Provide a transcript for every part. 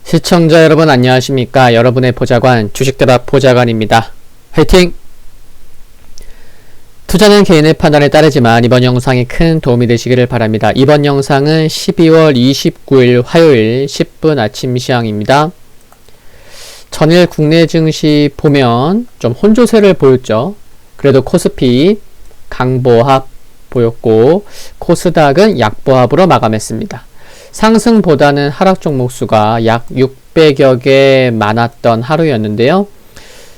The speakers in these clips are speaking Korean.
시청자 여러분 안녕하십니까? 여러분의 보좌관 주식대박 보좌관입니다. 화이팅! 투자는 개인의 판단에 따르지만 이번 영상이 큰 도움이 되시기를 바랍니다. 이번 영상은 12월 29일 화요일 10분 아침 시황입니다. 전일 국내 증시 보면 좀 혼조세를 보였죠. 그래도 코스피 강보합 보였고 코스닥은 약보합으로 마감했습니다. 상승보다는 하락 종목 수가 약 600여 개 많았던 하루였는데요.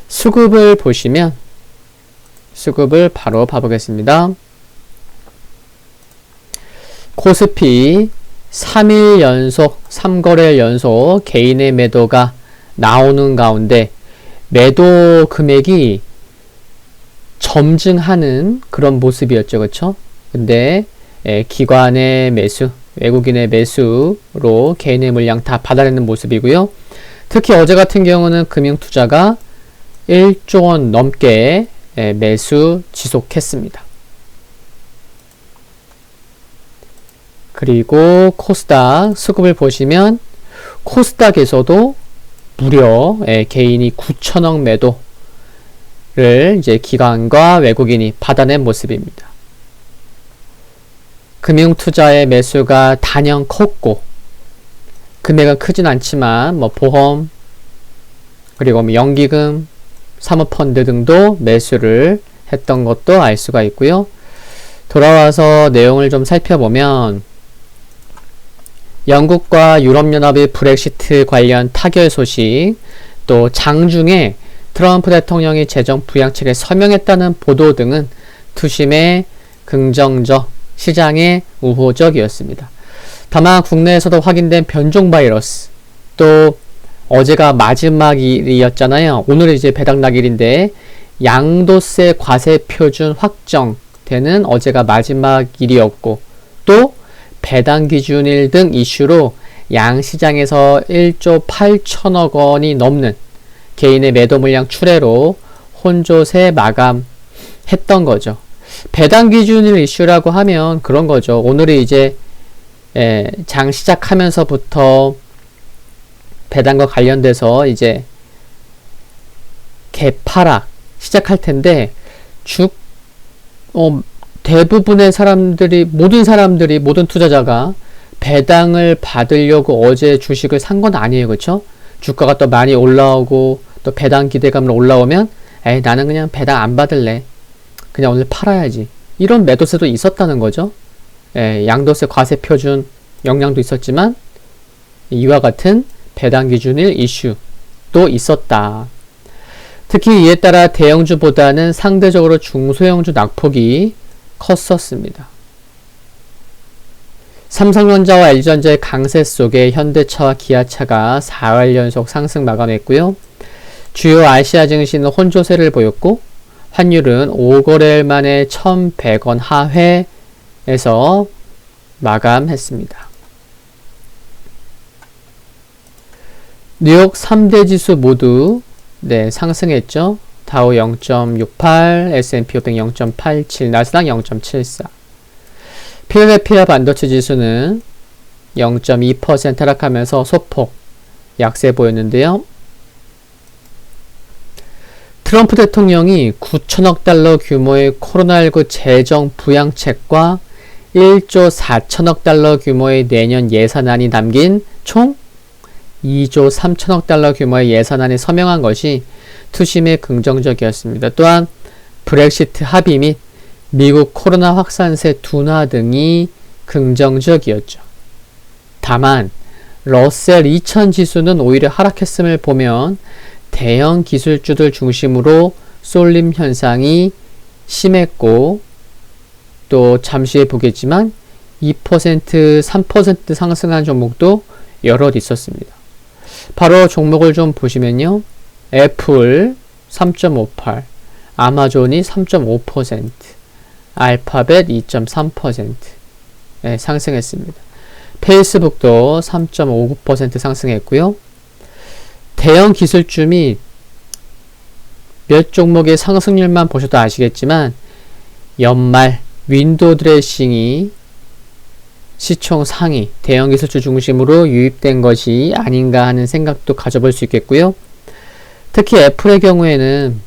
수급을 보시면 수급을 바로 봐보겠습니다. 코스피 3일 연속 3거래일 연속 개인의 매도가 나오는 가운데 매도 금액이 점증하는 그런 모습이었죠. 그렇죠? 근데 기관의 매수, 외국인의 매수로 개인의 물량 다 받아내는 모습이고요. 특히 어제 같은 경우는 금융투자가 1조 원 넘게 매수 지속했습니다. 그리고 코스닥 수급을 보시면 코스닥에서도 무려 개인이 9천억 매도를 이제 기관과 외국인이 받아낸 모습입니다. 금융투자의 매수가 단연 컸고 금액은 크진 않지만 보험 그리고 연기금, 사모펀드 등도 매수를 했던 것도 알 수가 있고요. 돌아와서 내용을 좀 살펴보면 영국과 유럽연합의 브렉시트 관련 타결 소식, 또 장중에 트럼프 대통령이 재정 부양책에 서명했다는 보도 등은 투심의 긍정적, 시장의 우호적이었습니다. 다만 국내에서도 확인된 변종 바이러스, 또 어제가 마지막 일이었잖아요. 오늘은 이제 배당락일인데 양도세 과세 표준 확정되는 어제가 마지막 일이었고, 또 배당 기준일 등 이슈로 양시장에서 1조 8천억 원이 넘는 개인의 매도 물량 출회로 혼조세 마감했던 거죠. 배당 기준일 이슈라고 하면 그런 거죠. 오늘이 이제 장 시작하면서부터 배당과 관련돼서 이제 개파락 시작할 텐데 대부분의 사람들이, 모든 투자자가 배당을 받으려고 어제 주식을 산 건 아니에요. 그렇죠? 주가가 또 많이 올라오고 또 배당 기대감으로 올라오면 나는 그냥 배당 안 받을래. 그냥 오늘 팔아야지. 이런 매도세도 있었다는 거죠. 양도세 과세 표준 영향도 있었지만 이와 같은 배당 기준일 이슈도 있었다. 특히 이에 따라 대형주보다는 상대적으로 중소형주 낙폭이 컸었습니다. 삼성전자와 LG전자의 강세 속에 현대차와 기아차가 4일 연속 상승 마감했고요. 주요 아시아 증시는 혼조세를 보였고 환율은 5거래일 만에 1,100원 하회에서 마감했습니다. 뉴욕 3대 지수 모두 상승했죠. 다우 0.68, S&P 500 0.87, 나스닥 0.74. 필라델피아 반도체 지수는 0.2% 하락하면서 소폭 약세 보였는데요. 트럼프 대통령이 9천억 달러 규모의 코로나19 재정 부양책과 1조 4천억 달러 규모의 내년 예산안이 담긴 총 2조 3천억 달러 규모의 예산안에 서명한 것이 투심에 긍정적이었습니다. 또한 브렉시트 합의 및 미국 코로나 확산세 둔화 등이 긍정적이었죠. 다만 러셀 2000 지수는 오히려 하락했음을 보면 대형 기술주들 중심으로 쏠림 현상이 심했고, 또 잠시 후에 보겠지만 2%, 3% 상승한 종목도 여럿 있었습니다. 바로 종목을 좀 보시면요. 애플 3.58, 아마존이 3.5%, 알파벳 2.3% 상승했습니다. 페이스북도 3.59% 상승했고요. 대형 기술주 및 몇 종목의 상승률만 보셔도 아시겠지만 연말 윈도우 드레싱이 시총 상위 대형 기술주 중심으로 유입된 것이 아닌가 하는 생각도 가져볼 수 있겠고요. 특히 애플의 경우에는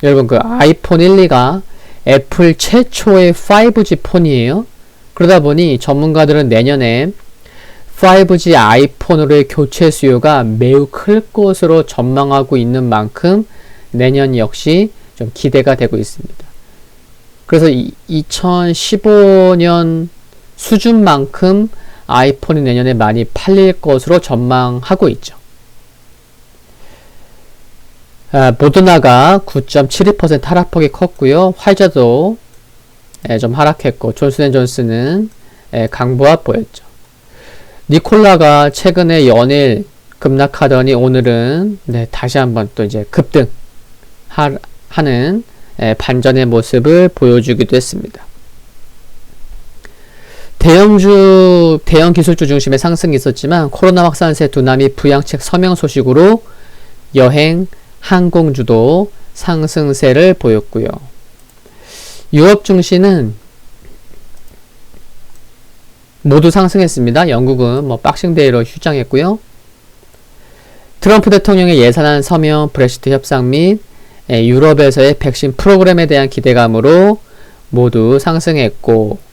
여러분 그 아이폰 1, 2가 애플 최초의 5G 폰이에요. 그러다 보니 전문가들은 내년에 5G 아이폰으로의 교체 수요가 매우 클 것으로 전망하고 있는 만큼 내년 역시 좀 기대가 되고 있습니다. 그래서 2015년 수준만큼 아이폰이 내년에 많이 팔릴 것으로 전망하고 있죠. 모더나가 9.72% 하락폭이 컸고요. 화이자도 좀 하락했고 존슨앤존슨은 강보합 보였죠. 니콜라가 최근에 연일 급락하더니 오늘은 다시 한번 또 이제 급등하는 반전의 모습을 보여주기도 했습니다. 대형 기술주 중심의 상승이 있었지만 코로나 확산세 두나미 부양책 서명 소식으로 여행, 항공주도 상승세를 보였고요. 유럽 증시는 모두 상승했습니다. 영국은 박싱데이로 휴장했고요. 트럼프 대통령의 예산안 서명, 브렉시트 협상 및 유럽에서의 백신 프로그램에 대한 기대감으로 모두 상승했고,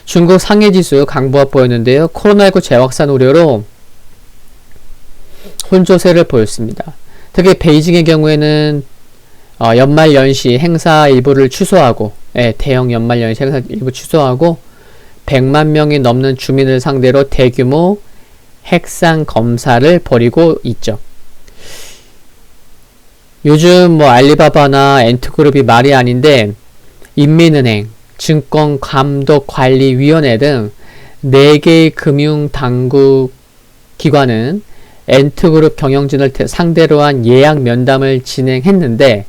중국 상해지수 강보합 보였는데요. 코로나19 재확산 우려로 혼조세를 보였습니다. 특히 베이징의 경우에는 연말 연시 행사 일부를 취소하고, 대형 연말 연시 행사 일부 취소하고 100만 명이 넘는 주민을 상대로 대규모 핵상 검사를 벌이고 있죠. 요즘 알리바바나 엔트그룹이 말이 아닌데 인민은행, 증권감독관리위원회 등 4개의 금융당국 기관은 엔트그룹 경영진을 상대로 한 예약 면담을 진행했는데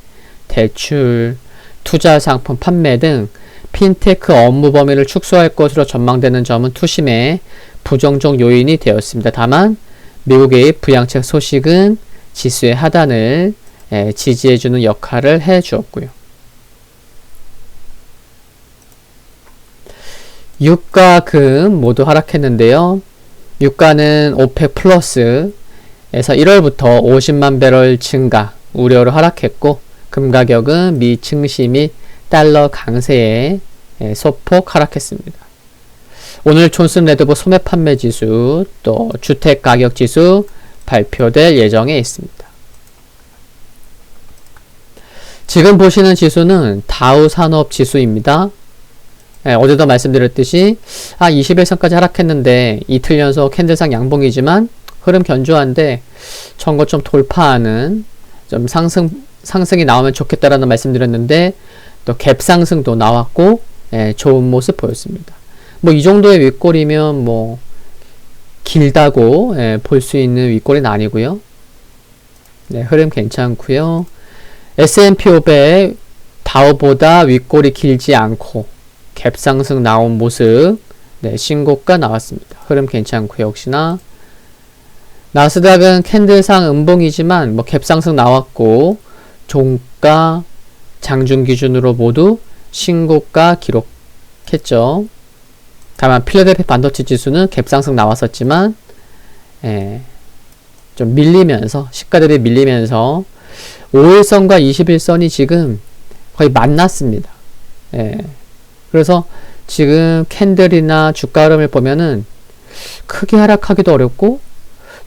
대출, 투자상품 판매 등 핀테크 업무 범위를 축소할 것으로 전망되는 점은 투심의 부정적 요인이 되었습니다. 다만 미국의 부양책 소식은 지수의 하단을 지지해주는 역할을 해주었고요. 유가, 금 모두 하락했는데요. 유가는 오펙 플러스에서 1월부터 50만 배럴 증가 우려로 하락했고, 금 가격은 미 증시 및 달러 강세에 소폭 하락했습니다. 오늘 존슨 레드보 소매 판매 지수, 또 주택 가격 지수 발표될 예정에 있습니다. 지금 보시는 지수는 다우 산업 지수입니다. 어제도 말씀드렸듯이 21선까지 하락했는데 이틀 연속 캔들상 양봉이지만 흐름 견조한데 전거 좀 돌파하는 좀 상승이 나오면 좋겠다라는 말씀드렸는데 또 갭 상승도 나왔고 좋은 모습 보였습니다. 이 정도의 윗골이면 길다고 볼 수 있는 윗골은 아니고요. 흐름 괜찮고요. S&P 500 다우보다 윗골이 길지 않고 갭 상승 나온 모습, 신고가 나왔습니다. 흐름 괜찮고요. 역시나 나스닥은 캔들상 음봉이지만 갭 상승 나왔고 종가 장중 기준으로 모두 신고가 기록했죠. 다만 필라델피아 반도체 지수는 갭 상승 나왔었지만 좀 밀리면서 시가들이 밀리면서 5일선과 21선이 지금 거의 만났습니다. 그래서 지금 캔들이나 주가 흐름을 보면은 크게 하락하기도 어렵고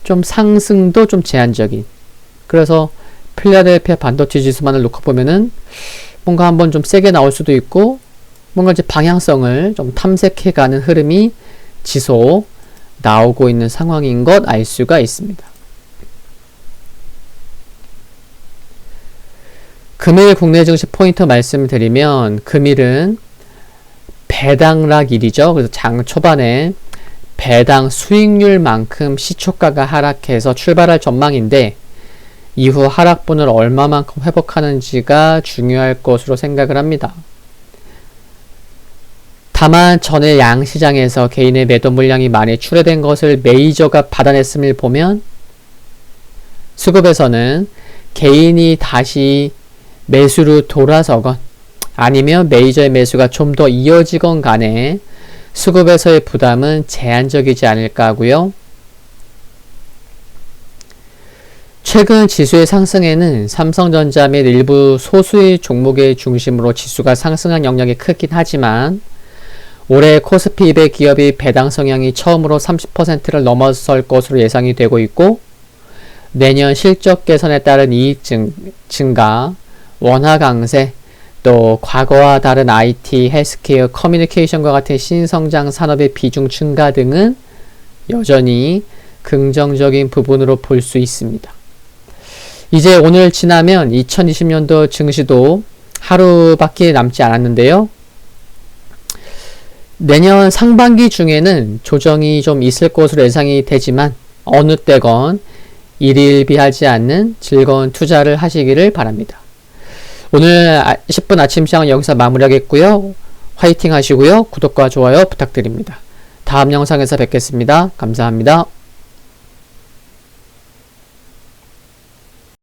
좀 상승도 좀 제한적인, 그래서 필라델피아 반도체 지수만을 놓고 보면은 뭔가 한번 좀 세게 나올 수도 있고 뭔가 이제 방향성을 좀 탐색해가는 흐름이 지속 나오고 있는 상황인 것 알 수가 있습니다. 금일 국내 증시 포인트 말씀드리면, 금일은 배당락일이죠. 그래서 장 초반에 배당 수익률만큼 시초가가 하락해서 출발할 전망인데 이후 하락분을 얼마만큼 회복하는지가 중요할 것으로 생각을 합니다. 다만 전일 양시장에서 개인의 매도 물량이 많이 출회된 것을 메이저가 받아냈음을 보면 수급에서는 개인이 다시 매수로 돌아서건 아니면 메이저의 매수가 좀 더 이어지건 간에 수급에서의 부담은 제한적이지 않을까 하고요. 최근 지수의 상승에는 삼성전자 및 일부 소수의 종목의 중심으로 지수가 상승한 영역이 크긴 하지만 올해 코스피 200 기업이 배당 성향이 처음으로 30%를 넘어설 것으로 예상이 되고 있고 내년 실적 개선에 따른 이익 증가, 원화 강세, 또 과거와 다른 IT, 헬스케어, 커뮤니케이션과 같은 신성장 산업의 비중 증가 등은 여전히 긍정적인 부분으로 볼 수 있습니다. 이제 오늘 지나면 2020년도 증시도 하루밖에 남지 않았는데요. 내년 상반기 중에는 조정이 좀 있을 것으로 예상이 되지만 어느 때건 일일비하지 않는 즐거운 투자를 하시기를 바랍니다. 오늘 10분 아침 시장은 여기서 마무리하겠고요. 화이팅 하시고요. 구독과 좋아요 부탁드립니다. 다음 영상에서 뵙겠습니다. 감사합니다.